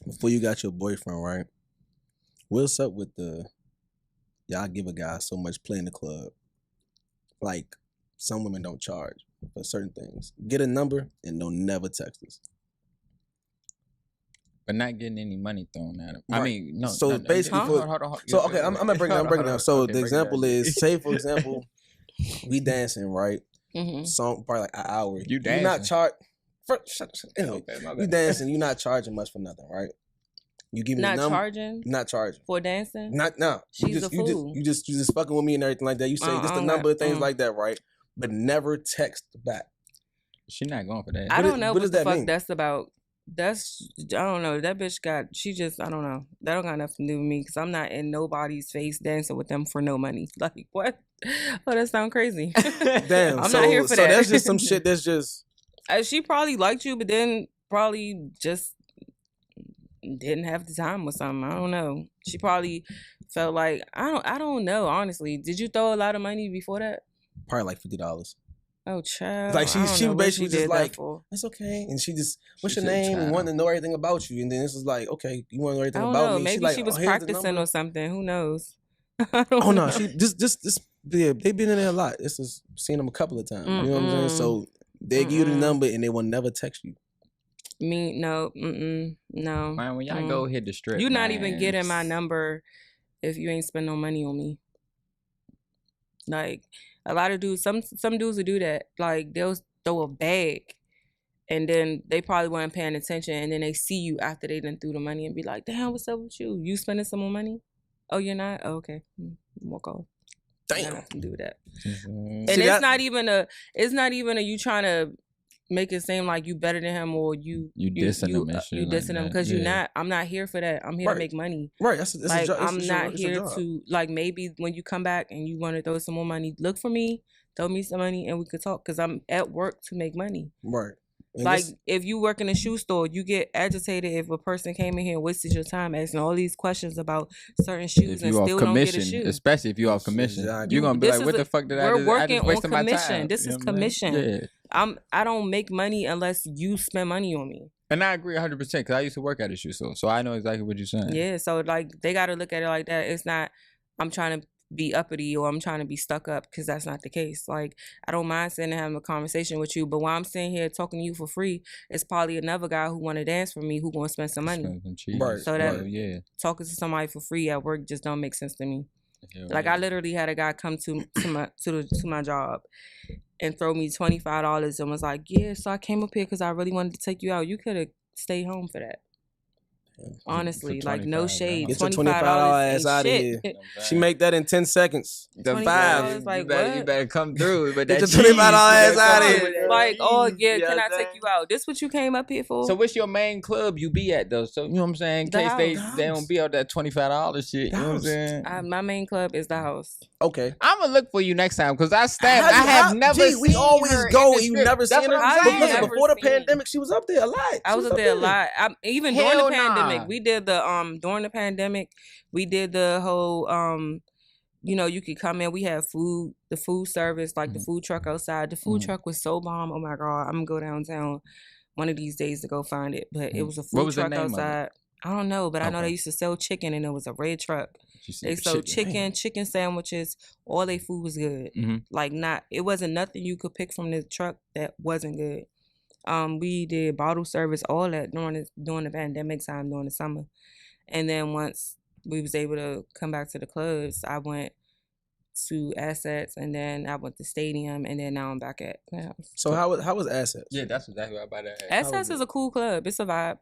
before you got your boyfriend, right? What's up with y'all give a guy so much play in the club? Like, some women don't charge for certain things. Get a number and don't never text us. But not getting any money thrown at him. Right. I mean, no. So basically, hold on. So okay, I'm gonna break it down. So Okay, the example is, say for it example, we dancing, right? Mm-hmm. Song probably like an hour. You You're not dancing. anyway, Okay, my you bad. dancing. You're not charging much for nothing, right? You give me Not the number. charging Not charging. for dancing. Not no. She's a fool. You just fucking with me and everything like that. You say just the number of things like that, right? But never text back. She's not going for that. I don't know what does the that fuck mean? that's about. I don't know. That bitch I don't know. That don't got nothing to do with me because I'm not in nobody's face dancing with them for no money. Like, what? Oh, that sound crazy. Damn. I'm not here for so that. that's just some shit that's just. She probably liked you, but then probably just didn't have the time or something. I don't know. She probably felt like, I don't know, honestly. Did you throw a lot of money before that? Probably like $50. Oh, child. Like she was basically just like, that's okay. And she just, what's She your said name? And child. wanted to know everything about you. And then this was like, okay, you want to know I everything don't about know. me? Maybe she was here's the practicing number. or something. Who knows? Oh no, she yeah, they've been in there a lot. This is seen them a couple of times. You know what I'm saying? So they give you the number and they will never text you. No. Man, when y'all go hit the strip, You're not even getting my number if you ain't spend no money on me. Like, a lot of dudes, some dudes will do that. Like, they'll throw a bag and then they probably weren't paying attention and then they see you after they done threw the money and be like, damn, what's up with you? You spending some more money? Oh, you're not? Oh, okay. Walk off. Damn. I can do that. Mm-hmm. And it's not even a you trying to make it seem like you better than him or you dissing him and shit you dissing like him because that. you're not. I'm not here for that. I'm here to make money. Right. That's like, a job. I'm not here to, like, maybe when you come back and you want to throw some more money, look for me, throw me some money and we could talk because I'm at work to make money. Right. And like, if you work in a shoe store, you get agitated if a person came in here and wasted your time asking all these questions about certain shoes and still don't get a shoe. Especially if you off commission. Exactly. You're going to be like, what the fuck did I just We're working on wasted my commission. time. This You is know what I mean? commission. Yeah. I don't make money unless you spend money on me. And I agree 100% because I used to work at a shoe store. So I know exactly what you're saying. Yeah, so, like, they got to look at it like that. It's not, I'm trying to be uppity or I'm trying to be stuck up because that's not the case. Like, I don't mind sitting and having a conversation with you, but while I'm sitting here talking to you for free, it's probably another guy who want to dance for me who going to spend some money. Right. So that yeah. talking to somebody for free at work just don't make sense to me. Hell like, yeah. I literally had a guy come to my job and throw me $25 and was like, yeah, so I came up here because I really wanted to take you out. You could have stayed home for that. Honestly, like, no shade. Get your $25 ass out of here. She make that in 10 seconds. The $5. Like, you better come through. But Get that your $25 ass out of here. Like, oh yeah, can I take you out? This what you came up here for? So what's your main club you be at though? So you know what I'm saying? In case they don't be out that $25 shit. You know what I'm saying? My main club is the house. Okay. I'm gonna look for you next time because I have never seen we always her go in and the you strip. never That's seen what her. I'm saying. Before the pandemic, she was up there a lot. I was up there a lot. Even Hell during the pandemic. nah. We did the during the pandemic, we did the whole you know, you could come in. We had food, the food service, like the food truck outside. The food truck was so bomb. Oh my God, I'm gonna go downtown one of these days to go find it. But it was a food truck outside. I don't know, but I know they used to sell chicken and it was a red truck. They sold chicken sandwiches. All their food was good. Like, it wasn't nothing you could pick from the truck that wasn't good. We did bottle service, all that during the pandemic time, during the summer. And then once we was able to come back to the clubs, I went to Assets, and then I went to Stadium, and then now I'm back at the house. So how was Assets? Yeah, that's exactly what I'm about to ask. Assets is a cool club. It's a vibe.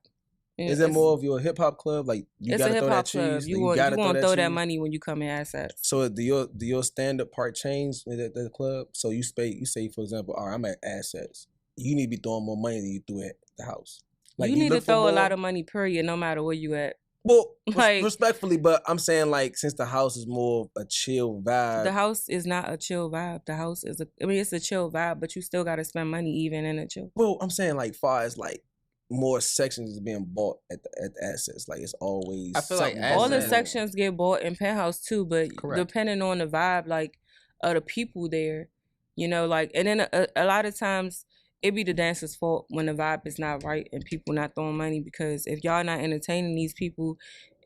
Is it more of your hip hop club? Like, you gotta throw that cheese. You want to throw that money when you come in Assets. So do your stand up part change at the club? So you say, for example, all right, I'm at Assets. You need to be throwing more money than you threw at the house. Like, you need to throw a lot of money, period, no matter where you at. Well, like, respectfully, but I'm saying, like, since the house is more of a chill vibe. The house is not a chill vibe. The house is it's a chill vibe, but you still got to spend money even in a chill. Well, I'm saying, like, far as, like, more sections is being bought at the Assets. Like, it's always. I feel like all the sections get bought in Penthouse too, but depending on the vibe, like, of the people there, you know, like, and then a lot of times it be the dancer's fault when the vibe is not right and people not throwing money, because if y'all not entertaining these people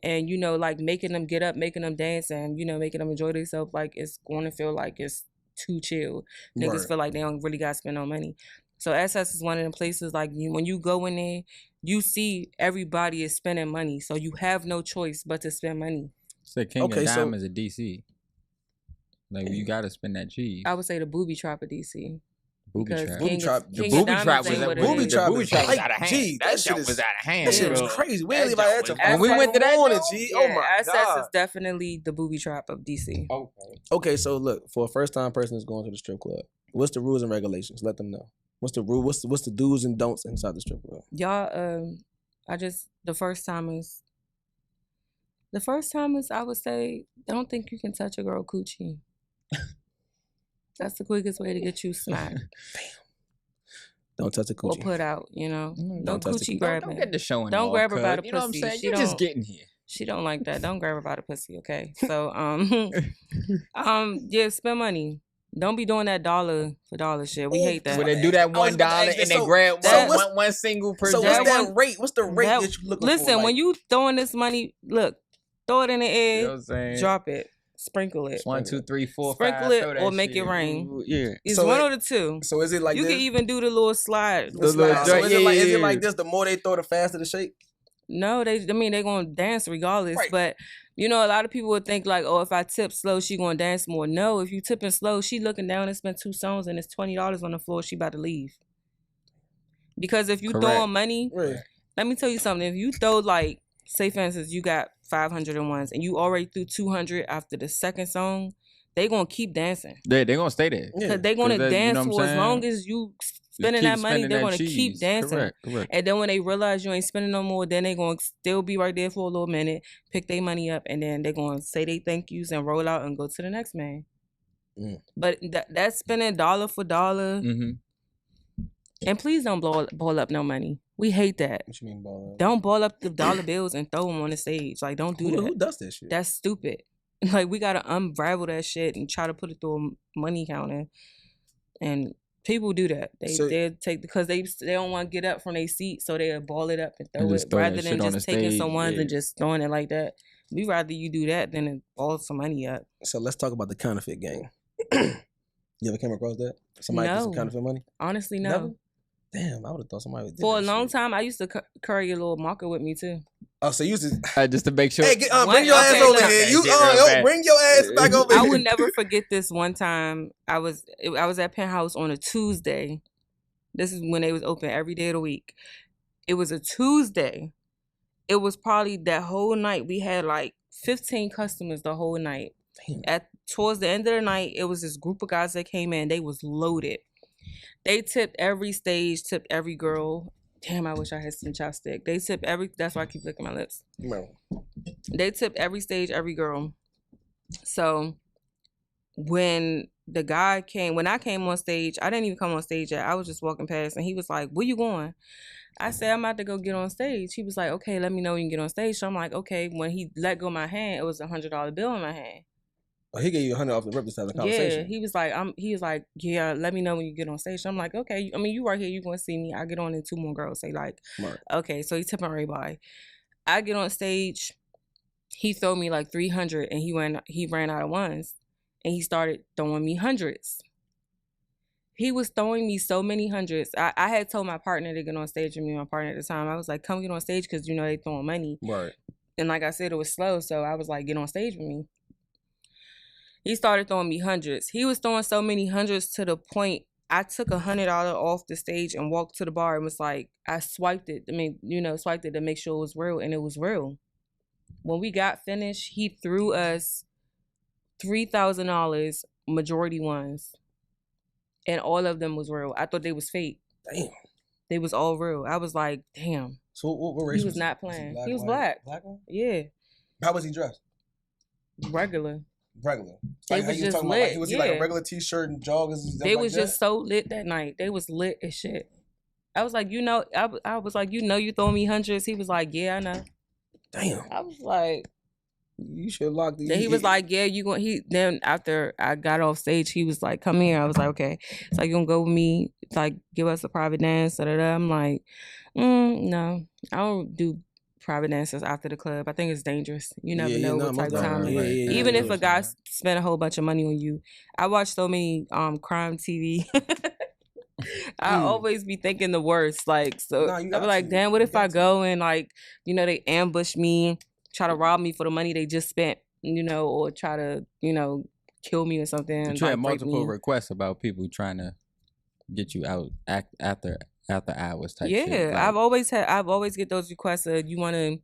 and, you know, like making them get up, making them dance and, you know, making them enjoy themselves, like it's going to feel like it's too chill. Niggas feel like they don't really got to spend no money. So SS is one of the places like when you go in there, you see everybody is spending money. So you have no choice but to spend money. Say King of Diamonds at DC. Like you got to spend that cheese. I would say the booby trap of DC. Booby trap. The booby trap was out of hand. Gee, that shit was out of hand. That shit was crazy. We didn't even have when we went to that morning, G. Oh my SS God. is definitely the booby trap of DC. Okay, so look, for a first time person that's going to the strip club, what's the rules and regulations? Let them know. What's the rule? What's the do's and don'ts inside the strip club? Y'all, the first timers, I would say, don't think you can touch a girl coochie. That's the quickest way to get you smacked. Damn. Don't touch a coochie. Or put out, you know. Don't touch coochie grabbing. Don't get the showing. Don't grab her by the pussy. You know what I'm saying? You're just getting here. She don't like that. Don't grab her by the pussy, okay? So, yeah, spend money. Don't be doing that dollar for dollar shit. We hate that. When they do that $1 and they grab one single per. So what's that rate? What's the rate that you looking for? Listen, when you throwing this money, look, throw it in the air, you know what I'm saying? Drop it. Sprinkle it. 1, 2, 3, 4, Sprinkle 5. Sprinkle it or make it rain. Ooh, yeah. It's so one of the two. So is it like you this? can even do the little slide. So is it like this? The more they throw, the faster the shake? No, they're gonna dance regardless. Right. But you know, a lot of people would think like, oh, if I tip slow, she gonna dance more. No, if you tipping slow, she looking down and spent 2 songs and it's $20 on the floor, she about to leave. Because if you throwing money, let me tell you something. If you throw like, say for instance, you got 501s and you already threw 200 after the second song, they gonna keep dancing. They gonna stay there. Cause they gonna dance for as long as you spending that money. They're gonna keep dancing. Correct. And then when they realize you ain't spending no more, then they gonna still be right there for a little minute, pick their money up, and then they gonna say they thank yous and roll out and go to the next man. But that's spending dollar for dollar. Mm-hmm. And please don't ball up no money. We hate that. What you mean ball up? Don't ball up the dollar bills and throw them on the stage. Like, don't do that. Who does that shit? That's stupid. Like, we gotta unravel that shit and try to put it through a money counter. And people do that. They take because they don't want to get up from their seat, so they'll ball it up and throw it rather than just taking some ones and just throwing it like that. We rather you do that than ball some money up. So let's talk about the counterfeit game. You ever came across that? Somebody gets some counterfeit money? Honestly, no. Never? Damn, I would have thought somebody would. For a long time, I used to carry a little marker with me too. Oh, so you used to just to make sure. Hey, bring your ass over here. Bring your ass back over here. I would never forget this one time. I was at Penthouse on a Tuesday. This is when they was open every day of the week. It was a Tuesday. It was probably that whole night. We had like 15 customers the whole night. Damn. Towards the end of the night, it was this group of guys that came in. They was loaded. They tipped every stage, tipped every girl. Damn, I wish I had some chopstick. They tipped that's why I keep licking my lips. No. They tipped every stage, every girl. So when I came on stage, I didn't even come on stage yet. I was just walking past and he was like, where you going? I said, I'm about to go get on stage. He was like, okay, let me know when you get on stage. So I'm like, okay. When he let go of my hand, it was a $100 bill in my hand. Oh, he gave you $100 off the rip this time of the conversation. Yeah, he was like, yeah, let me know when you get on stage. So I'm like, okay. I mean, you right here, you gonna see me. I get on and 2 more girls say like, okay. So he tipping everybody. I get on stage. He threw me like 300, and he ran out of ones, and he started throwing me hundreds. He was throwing me so many hundreds. I had told my partner to get on stage with me. My partner at the time, I was like, come get on stage because you know they throwing money. Right. And like I said, it was slow, so I was like, get on stage with me. He started throwing me hundreds. He was throwing so many hundreds to the point I took $100 off the stage and walked to the bar and was like, I swiped it. I mean, swiped it to make sure it was real, and it was real. When we got finished, he threw us $3,000, majority ones, and all of them was real. I thought they was fake. Damn. They was all real. I was like, damn. So what race he was not playing. Was he was black. Black one? Yeah. How was he dressed? Regular. They was just lit. Was he like a regular t-shirt and joggers? They was just so lit that night. They was lit as shit. I was like, I was like, you throw me hundreds. He was like, yeah, I know. Damn. I was like, You should lock the. Then he was like, "Yeah, you going." Then after I got off stage, he was like, "Come here." I was like, "Okay." It's like, "You gonna go with me? It's like, give us a private dance." I'm like, "No, I don't do private dances after the club. I think it's dangerous. You never know what type of time. Even if a guy spent a whole bunch of money on you, I watch so many crime TV." I always be thinking the worst. Like, so I be like, damn, what if I go and like, they ambush me, try to rob me for the money they just spent, or try to, kill me or something. But you had multiple requests about people trying to get you out after hours type shit. Yeah, like, I've always get those requests of, you want to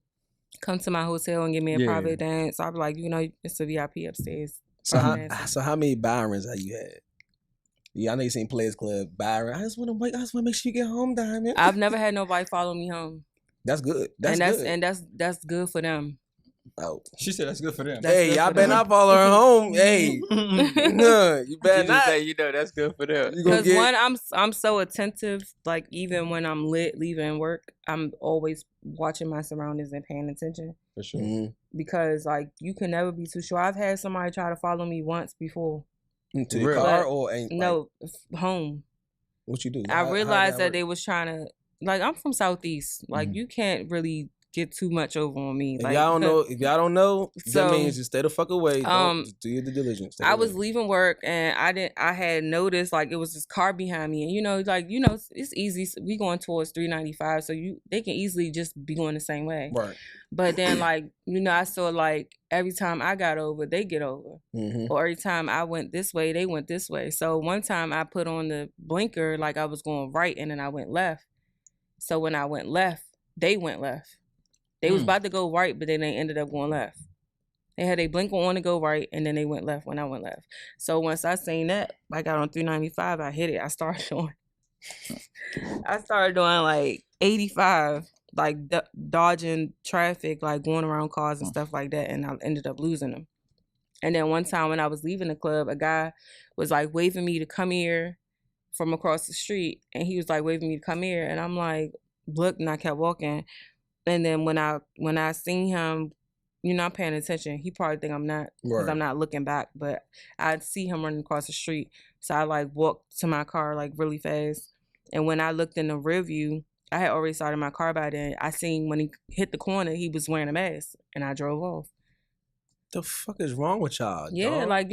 come to my hotel and give me a private dance. I'll be like, it's a VIP upstairs. So how many Byrons have you had? Yeah, I know you seen Players Club, Byron. I just want to make sure you get home, Diamond. I've never had nobody follow me home. That's good. That's good for them. Oh, she said that's good for them. Hey, y'all better not follow her home. Hey, no, you better not. Say, that's good for them. Because I'm so attentive. Like even when I'm lit leaving work, I'm always watching my surroundings and paying attention. For sure. Because like you can never be too sure. I've had somebody try to follow me once before. To your car or no, home. What you do? I realized that they was trying to, like, I'm from Southeast. Like you can't really get too much over on me. If like, y'all don't know, that means just stay the fuck away. Just do your due diligence. I was leaving work and I had noticed like it was this car behind me, and it's easy. We going towards 395, so they can easily just be going the same way. Right. But then I saw like every time I got over, they get over, or every time I went this way, they went this way. So one time I put on the blinker like I was going right, and then I went left. So when I went left, they went left. They was about to go right, but then they ended up going left. They had a blinker on to go right, and then they went left when I went left. So once I seen that, I got on 395, I hit it. I started doing like 85, like dodging traffic, like going around cars and stuff like that, and I ended up losing them. And then one time when I was leaving the club, a guy was like waving me to come here from across the street, and he was like waving me to come here, and I'm like, look, and I kept walking. And then when I seen him, I'm paying attention. He probably think I'm not, because I'm not looking back. But I see him running across the street, so I like walked to my car like really fast. And when I looked in the rear view, I had already started my car by then. I seen when he hit the corner, he was wearing a mask, and I drove off. The fuck is wrong with y'all? Yeah, dog? like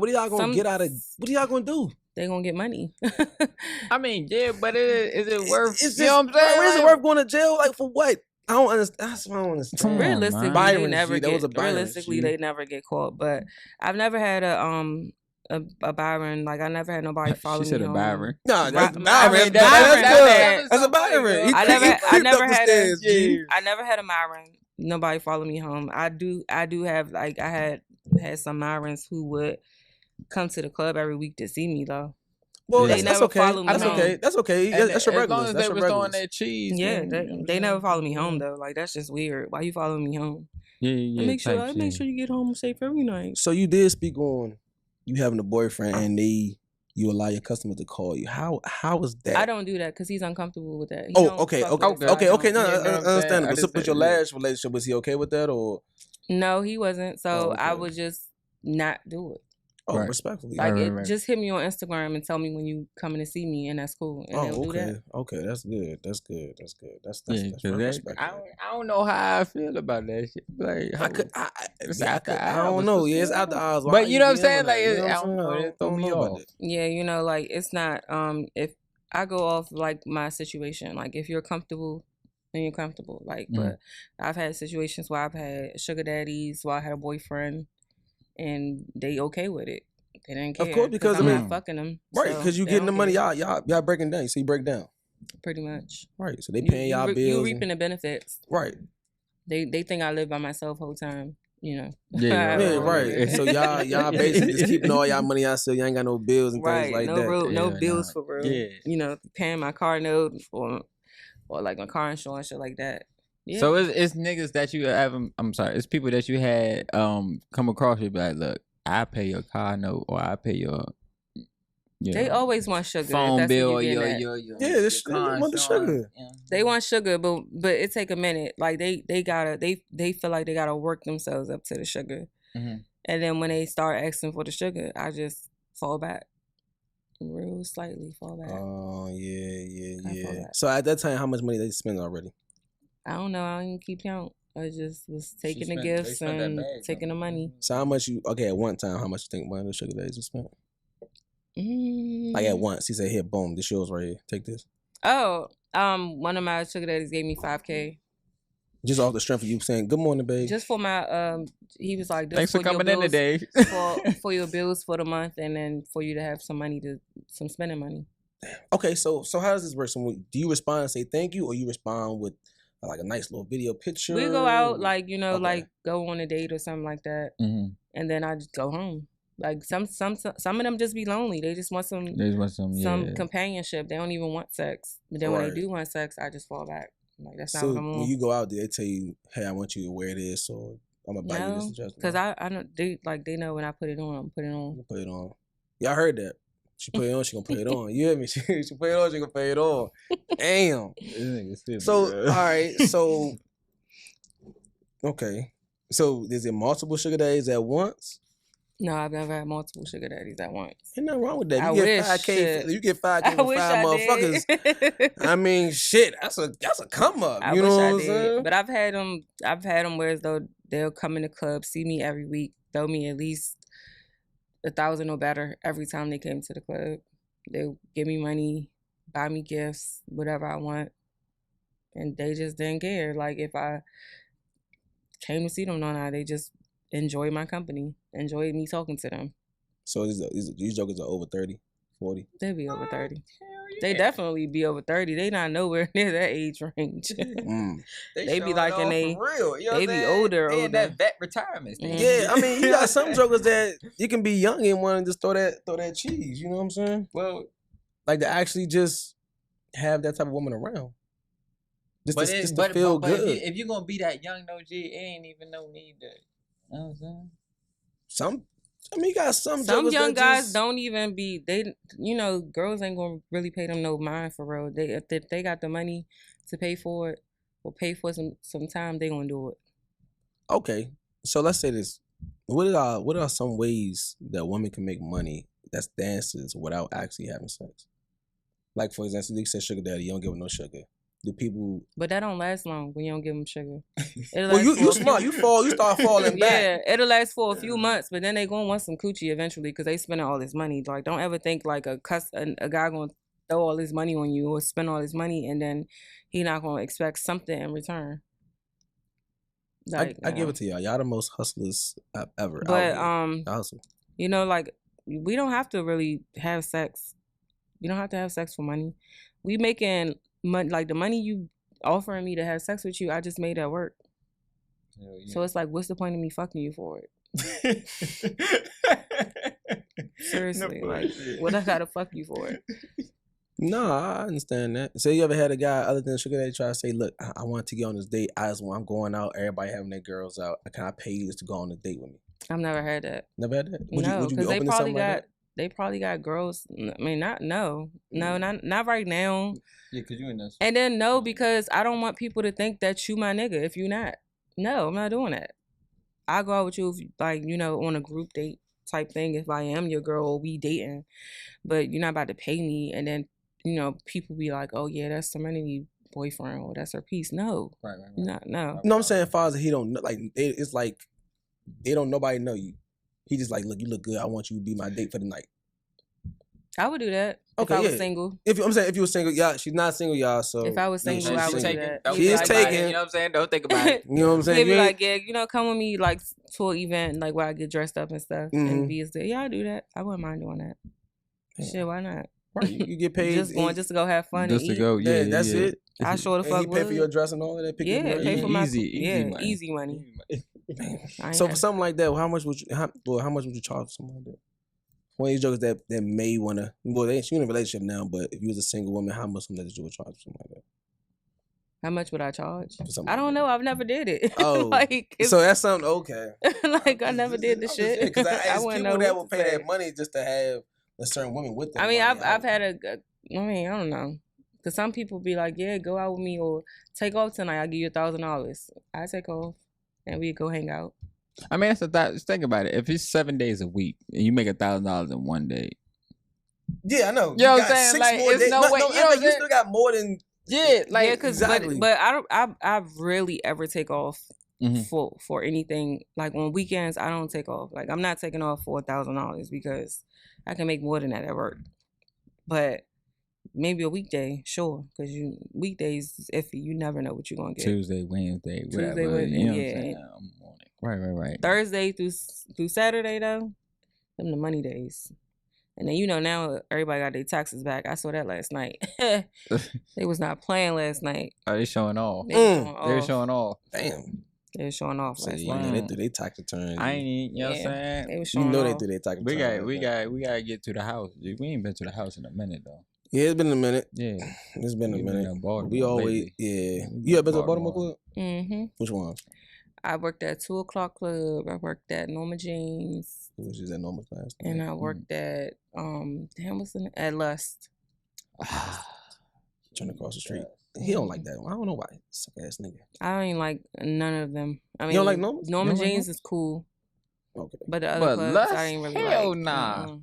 what are y'all gonna get out of? What are y'all gonna do? They gonna get money. I mean, yeah, but is it worth? It's you know what I'm saying? Is it worth going to jail? Like for what? I don't understand. That's what I don't understand. Realistically, they never get caught. But I've never had a Byron. Like I never had nobody follow me. She said a Byron. No, that's Byron. That's a Byron. I never had a Myron. Nobody follow me home. I do have like I had some Myrons who would come to the club every week to see me though. Well, that's okay. That's home. okay. That's okay. That's your regulars. As long as they was throwing that cheese. Yeah, they never follow me home though. Like that's just weird. Why you following me home? Yeah. I make sure you get home safe every night. So you did speak on you having a boyfriend and you allow your customers to call you. How is that? I don't do that because he's uncomfortable with that. Okay. No, understandable. So, with your last relationship, was he okay with that or? No, he wasn't. So I would just not do it. Oh, respectfully. Like just hit me on Instagram and tell me when you coming to see me, and that's cool. And they'll do that. Okay, that's good. That's I don't know how I feel about that shit. Like I don't know. Yeah, it's out the odds. But you know what I'm saying? Like I don't know. It throw me off. Yeah, like it's not. If I go off like my situation, like if you're comfortable, then you're comfortable. Like, but I've had situations where I've had sugar daddies, where I had a boyfriend. And they okay with it. They didn't care. Of course, because I'm not fucking them. Right, because you getting the money. Y'all breaking down. So you break down. Pretty much. Right. So they paying y'all bills. You reaping the benefits. Right. They think I live by myself whole time. Yeah, right. So y'all basically just keeping all y'all money out, so you ain't got no bills and things like that. No bills for real. Yeah. Paying my car note or like my car insurance, shit like that. Yeah. So it's niggas that you have. I'm sorry. It's people that you had come across. You be like, look, I pay your car note or I pay your They always want sugar. Phone bill, they want the sugar. Yeah. They want sugar, but it take a minute. Like they feel like they gotta work themselves up to the sugar, and then when they start asking for the sugar, I just fall back, real slightly fall back. Oh yeah. So at that time, how much money they spent already? I don't know. I didn't keep count. I just was taking the gifts and taking the money. So how much at one time, how much you think one of the sugar daddies just spent? Like at once, he said, "Here, boom, this yours right here. Take this." Oh, one of my sugar daddies gave me $5,000. Just off the strength of you saying, "Good morning, babe." Just for my he was like, "Thanks for coming in today." for your bills for the month, and then for you to have some spending money. Okay, so how does this work? So do you respond and say thank you, or you respond with like a nice little video picture? We go out like like go on a date or something like that, and then I just go home. Like some of them just be lonely. They just want some companionship. They don't even want sex. But then when they do want sex, I just fall back. Like that's not what I'm on. When you go out, do they tell you, "Hey, I want you to wear this," or "I'm gonna buy you this adjustment"? Because I know they know when I put it on, I'm putting it on. Put it on. Yeah, I heard that. She put it on, she gonna put it on. You hear me? She put it on, she gonna put it on. Damn. So all right, so okay. So is it multiple sugar daddies at once? No, I've never had multiple sugar daddies at once. Ain't nothing wrong with that. You get $5,000 for 5 motherfuckers. I mean, shit, that's a come up. You know what I'm saying? But I've had them where as though they'll come in the club, see me every week, throw me at least $1,000 or better every time they came to the club. They'll give me money, buy me gifts, whatever I want, and they just didn't care. Like if I came to see them or not, they just enjoy my company, enjoy me talking to them. So these jokers are over 30, 40? They be over 30. They definitely be over 30. They not nowhere near that age range. They be like in they be older. They in that vet retirement stage. Yeah, I mean, you got some jokers that you can be young and want to just throw that cheese. You know what I'm saying? Well, like to actually just have that type of woman around. Just to feel good. If you're gonna be that young, though, G, it ain't even no need to. You know what I'm saying? You got some young guys don't even be girls ain't gonna really pay them no mind for real. If they got the money to pay for it or pay for some time, they gonna do it. Okay, so let's say this: what are some ways that women can make money that's dances without actually having sex? Like for example, you said sugar daddy, you don't give them no sugar. Do people? But that don't last long when you don't give them sugar. Well, you smart. You start falling back. Yeah, it'll last for a few months, but then they gonna want some coochie eventually because they spending all this money. Like, don't ever think like a guy gonna throw all his money on you or spend all his money and then he not gonna expect something in return. Like, I give it to y'all. Y'all the most hustlers I've ever. But hustle. Like we don't have to really have sex. We don't have to have sex for money. We making money, like the money you offering me to have sex with you, I just made that work. Yeah. So it's like, what's the point of me fucking you for it? Seriously, like, what I gotta fuck you for it? No, I understand that. So you ever had a guy other than sugar daddy try to say, "Look, I want to get on this date. I'm going out. Everybody having their girls out. Can I pay you to go on a date with me?" I've never had that. Never had that. No, because they probably got girls. I mean, not right now. Yeah, because you in this. And then no, because I don't want people to think that you my nigga if you not. No, I'm not doing that. I go out with you, on a group date type thing if I am your girl or we dating. But you're not about to pay me and then, people be like, oh yeah, that's Serenity boyfriend or that's her piece. No. Right. No. No, I'm saying father, he don't like it's like they don't nobody know you. He just like, look, you look good. I want you to be my date for the night. I would do that if I was single. If you were single, yeah, she's not single, y'all. So if I was single, I would do that. She is taking. You know what I'm saying? Don't think about it. You know what I'm saying? He'd be like, yeah, come with me like to an event like where I get dressed up and stuff and be there. Yeah, I do that. I wouldn't mind doing that. Yeah. Shit, why not? Right, you get paid just to go have fun. Just and to go, yeah, that's it. I sure the fuck would. Pay for your dress and all of that. Pay for my easy money. So for something like that, how much would you charge for something like that? One of these jokers that may wanna, well, they ain't in a relationship now, but if you was a single woman, how much something that you would charge for something like that? How much would I charge? I don't know. I've never did it. Oh, so that's something okay. Like I never did the shit. Because I asked people that will pay that money just to have There's certain women with them. I mean, I've had I don't know. Cause some people be like, yeah, go out with me or take off tonight. I'll give you $1,000. I take off and we go hang out. I mean, think about it. If it's 7 days a week and you make $1,000 in one day. Yeah, I know. You know what I'm saying? Like, it's no way. You still got more than. Yeah, like exactly. But I rarely ever take off for anything. Like on weekends, I don't take off. Like I'm not taking off for $1,000 because I can make more than that at work. But maybe a weekday, sure, because weekdays is iffy. You never know what you're gonna get. Tuesday, Wednesday, whatever. Wednesday, you know yeah. Right. Thursday through Saturday though, them the money days. And then now everybody got their taxes back. I saw that last night. They was not playing last night. Oh, they showing off. They were showing off. Damn. They were showing off last night. They do their tax returns. I ain't, you know what I'm saying? They were showing they off. do their tax returns. We gotta get to the house. We ain't been to the house in a minute though. Yeah, it's been a minute. Yeah, it's been a minute. We always, yeah. You ever been to a Baltimore club? Mm-hmm. Which one? I worked at 2 O'Clock Club. I worked at Norma Jean's. Which is at Norma class. And I worked at at Lust. Trying to cross the street. He don't like that one. I don't know why. Suck ass nigga. I ain't like none of them. I mean, you don't like Norma? Norma Jean's is cool. Okay. But the other clubs, Lust, I ain't really hell like. nah.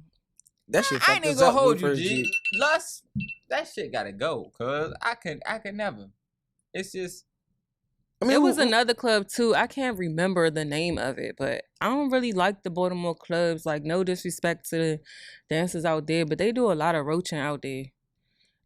That shit I ain't even gonna hold you, G. Lust, that shit gotta go, cause I can never. It's just. I mean, it was another club too. I can't remember the name of it, but I don't really like the Baltimore clubs. Like, no disrespect to the dancers out there, but they do a lot of roaching out there.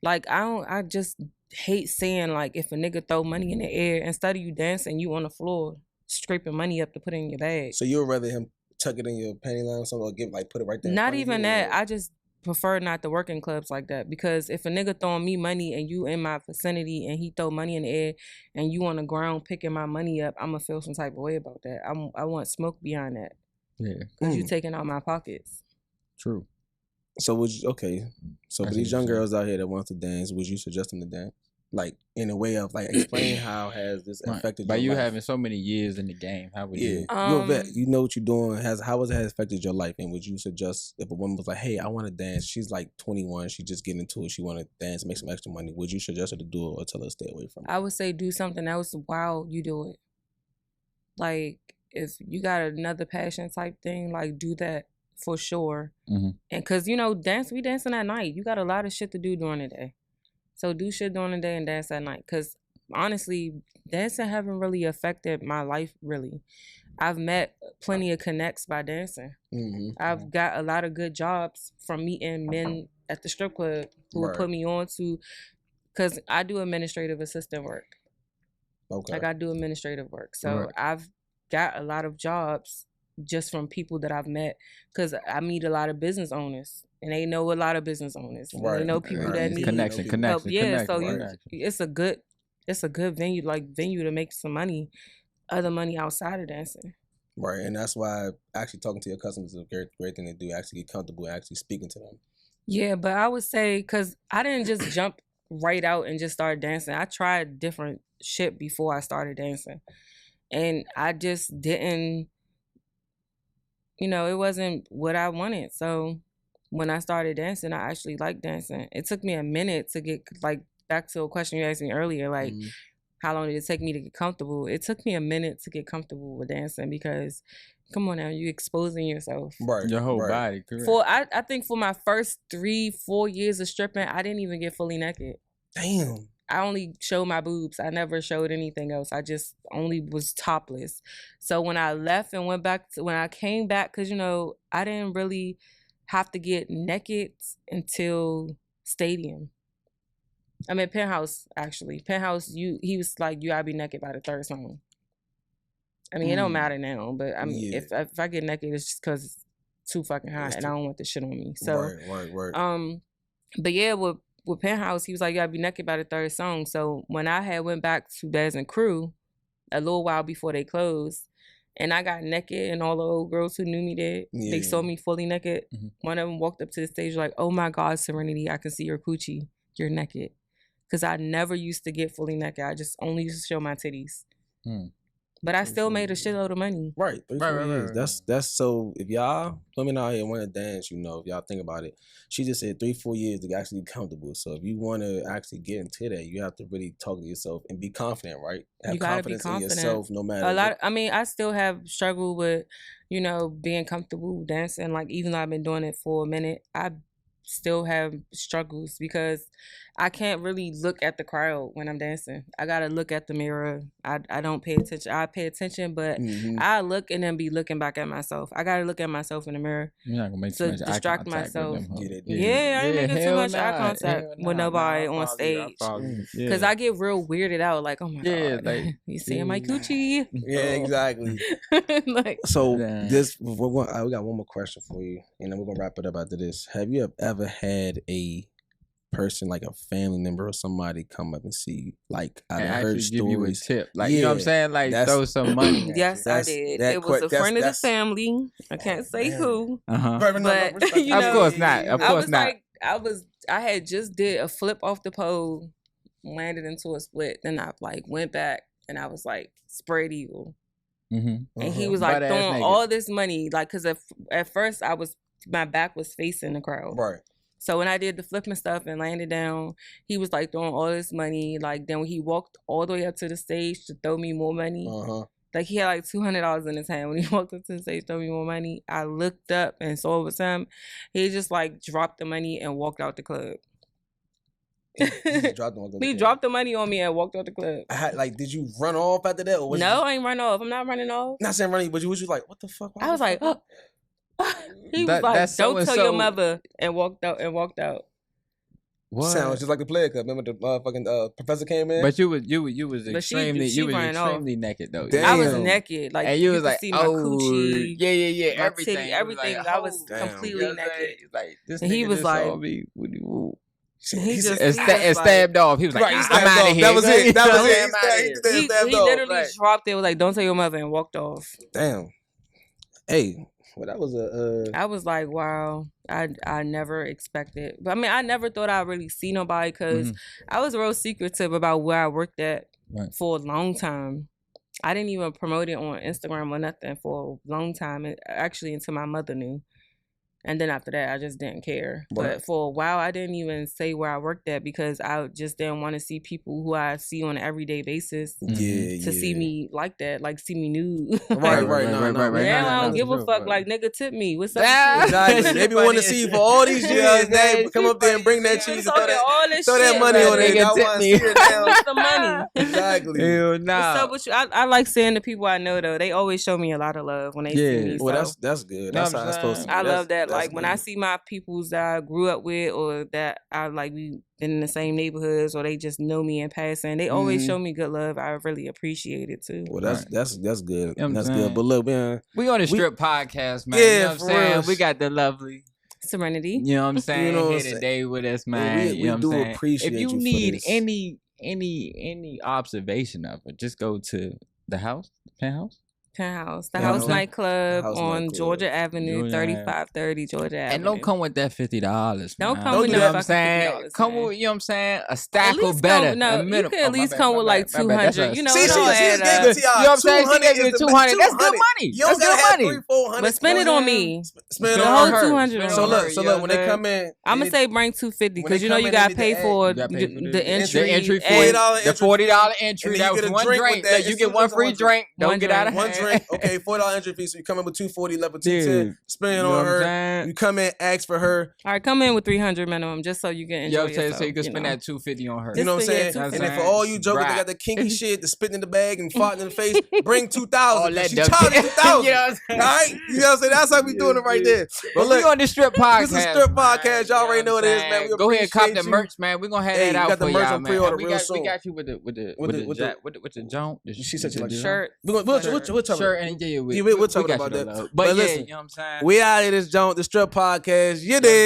Like, I just hate seeing, like, if a nigga throw money in the air, instead of you dancing, you on the floor scraping money up to put in your bag. So you'd rather him tuck it in your panty line or something, or put it right there? Not even that. I just prefer not to work in clubs like that, because if a nigga throwing me money and you in my vicinity and he throw money in the air and you on the ground picking my money up, I'm gonna feel some type of way about that. I want smoke behind that. Yeah, because you taking out my pockets. True. So for these young girls out here that want to dance, would you suggest them to dance? Like, in a way of, like, explain how has this affected by your you life? having so many years in the game, how would you? You're a vet. You know what you're doing. How has it affected your life? And would you suggest, if a woman was like, hey, I want to dance, she's like 21, she just getting into it, she want to dance, make some extra money, would you suggest her to do it or tell her to stay away from it? I would say do something else while you do it. Like, if you got another passion type thing, like, do that for sure. Mm-hmm. And because, we dancing at night. You got a lot of shit to do during the day. So do shit during the day and dance at night. Because honestly, dancing haven't really affected my life, really. I've met plenty of connects by dancing. Mm-hmm. I've got a lot of good jobs from meeting men at the strip club who would put me on to, because I do administrative assistant work. Okay. Like, I do administrative work. So I've got a lot of jobs just from people that I've met, because I meet a lot of business owners. And they know a lot of business owners. Right. They know people that need connection. help. Yeah, so it's a good venue, venue to make some money, other money outside of dancing. Right, and that's why actually talking to your customers is a great thing to do. Actually get comfortable actually speaking to them. Yeah, but I would say, because I didn't just jump right out and just start dancing. I tried different shit before I started dancing, and I just didn't. It wasn't what I wanted. So when I started dancing, I actually liked dancing. It took me a minute to get, like, back to a question you asked me earlier, like, how long did it take me to get comfortable? It took me a minute to get comfortable with dancing, because, come on now, you exposing yourself. Right. Your whole body, correct. I think for my first 3-4 years of stripping, I didn't even get fully naked. Damn. I only showed my boobs. I never showed anything else. I just only was topless. So when I left and when I came back, because, I didn't really have to get naked until Stadium. I mean, Penthouse, actually. Penthouse, he was like, you gotta be naked by the third song. I mean, it don't matter now, but I mean, if I get naked, it's just because it's too fucking hot and I don't want the shit on me. So, right. But yeah, with Penthouse, he was like, you gotta be naked by the third song. So when I had went back to Daz and Crew a little while before they closed, and I got naked, and all the old girls who knew me there, they saw me fully naked. Mm-hmm. One of them walked up to the stage like, oh my God, Serenity, I can see your coochie. You're naked. Because I never used to get fully naked. I just only used to show my titties. But I still made a shitload of money. Right, 3-4 years. Right. That's so. If y'all women out here want to dance, if y'all think about it, she just said 3-4 years to actually be comfortable. So if you want to actually get into that, you have to really talk to yourself and be confident, right? Have You gotta be confidence in confident. yourself, no matter. I still have struggled with, being comfortable dancing. Like even though I've been doing it for a minute, I still have struggles because I can't really look at the crowd when I'm dancing. I gotta look at the mirror. I don't pay attention. I pay attention, but I look and then be looking back at myself. I gotta look at myself in the mirror. You're not gonna make to too much distract eye contact myself. with them, Yeah, I ain't making too much eye contact with nobody on stage. Because I get real weirded out. Like, oh my God, like, you seeing my coochie? Yeah, exactly. Like, so we got one more question for you, and then we're gonna wrap it up after this. Have you ever had a person, like a family member or somebody, come up and see you? Like, I heard stories. Give you a tip, like, you know what I'm saying? Like, throw some money. Yes, I did. It was a friend of the family. I can't say who. But of course not. Of course not. I had just did a flip off the pole, landed into a split. Then I went back and I was like spread eagle. And he was like throwing all this money, like, cause at first my back was facing the crowd. Right. So when I did the flipping stuff and landed down, he was like throwing all this money. Like then when he walked all the way up to the stage to throw me more money, like he had like $200 in his hand. When he walked up to the stage to throw me more money, I looked up and saw it was him. He just like dropped the money and walked out the club. He dropped the money on me and walked out the club. Did you run off after that? Or no, I ain't run off. I'm not running off. Not saying running, but you was just like, what the fuck? I was like, oh. He was like, don't tell your mother, and walked out. What? Sounds just like the player cup. Remember the fucking professor came in? But you was extremely naked though. Damn. I was naked, like, and you was like, see my coochie, yeah, everything, titty, everything. I was completely naked. Like this, and he was like, he stabbed off. He was like, I'm out of here. That was it. He literally dropped it. Was like, don't tell your mother, and walked off. Damn. Hey. Well, that was I was like, wow, I never expected. But I mean, I never thought I'd really see nobody because I was real secretive about where I worked at for a long time. I didn't even promote it on Instagram or nothing for a long time, actually until my mother knew. And then after that, I just didn't care. Right. But for a while, I didn't even say where I worked at because I just didn't want to see people who I see on an everyday basis to see me like that, like see me nude. Right. Now I don't give a fuck. Like, nigga, tip me. What's up? Exactly. They be wanting to see you for all these years. They come up there and bring that cheese and throw that money on it. I want to see it now. What's the money? Exactly. What's up with you? I like seeing the people I know though. They always show me a lot of love when they see me. Well, that's good. That's how it's supposed to be. I love that. Like when I see my peoples that I grew up with or that I like we been in the same neighborhoods or they just know me in passing, they always show me good love. I really appreciate it too. Well, that's good. That's good. But look, man, we on the Strip podcast, man. You know what I'm saying? We got the lovely Serenity. You know what I'm saying? Here today with us, man. We do appreciate if you you need any observation of it, just go to the penthouse. The House Nightclub on Georgia Avenue, 3530 Georgia Avenue. And don't come with that $50. Don't come with no fucking $50. Come with, you know what I'm saying? A stack of better. You can at least come with like 200. You know, see, she just gave it to y'all. You know what I'm saying? She gave you 200. That's good money. You don't gotta have 300-400. But spend it on me. Spend the whole 200. So look, when they come in, I'm gonna say bring 250 because you know you gotta pay for the entry. The entry fee. The $40 entry. That was one drink. You get one free drink. Don't get out of hand. One drink. Okay, $40 entry fee. So you come in with 240, left with 210. Spend on her. You come in, ask for her. All right, come in with 300 minimum, just so you can enjoy yourself. So you can spend that 250 on her. You know what I'm saying? And then for all you jokers that got the kinky shit, the spitting in the bag and farting in the face, bring 2,000. She charging 2,000. You know what I'm saying? All right, you know what I'm saying? That's how we doing it right there. But look, we on the Strip podcast. This is Strip podcast. Y'all already know what it is, man. Go ahead and cop the merch, man. We're gonna have that out for y'all, man. We got you with the joint. She said she like shirt. We'll talk and we'll talk about that. But listen, you know what I'm saying? we out of this joint, the Strip podcast. You did.